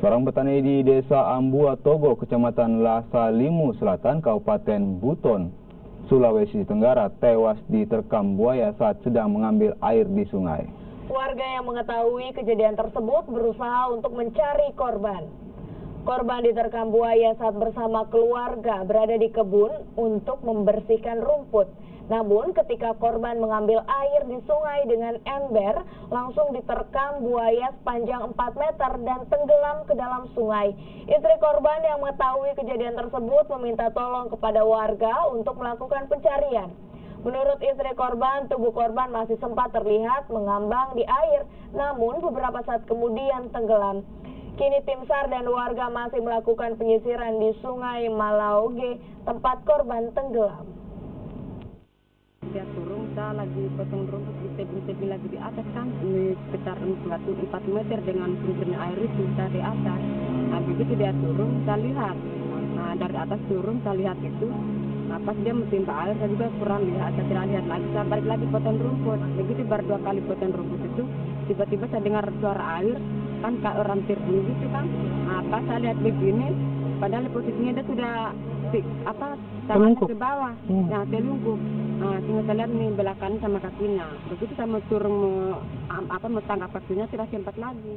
Seorang petani di Desa Ambua Togo, Kecamatan Lasalimu Selatan, Kabupaten Buton, Sulawesi Tenggara, tewas diterkam buaya saat sedang mengambil air di sungai. Warga yang mengetahui kejadian tersebut berusaha untuk mencari korban. Korban diterkam buaya saat bersama keluarga berada di kebun untuk membersihkan rumput. Namun ketika korban mengambil air di sungai dengan ember, langsung diterkam buaya sepanjang 4 meter dan tenggelam ke dalam sungai. Istri korban yang mengetahui kejadian tersebut meminta tolong kepada warga untuk melakukan pencarian. Menurut istri korban, tubuh korban masih sempat terlihat mengambang di air, namun beberapa saat kemudian tenggelam. Kini tim SAR dan warga masih melakukan penyisiran di Sungai Malaoge, tempat korban tenggelam. Dia turun, saya lagi potong rumput di tebing-tebing lagi di atas kan, sekitar 4 meter dengan sumbernya air itu saya di atas. Nah begitu dia turun, saya lihat. Nah dari atas turun, saya lihat itu. Nah pas dia mentimpa air, saya juga kurang lihat, saya tidak lihat lagi. Saya balik lagi potong rumput. Begitu baru 2 kali potong rumput itu, tiba-tiba saya dengar suara air, kan kayak orang terbunuh gitu kan. Nah pas saya lihat begini, padahal posisinya dia sudah tangannya ke bawah, nah telungkup. Nah tinggal saya lihat nih belakangnya sama kakinya. Begitu saya mau turun mau tangkap kakinya tidak sempat lagi.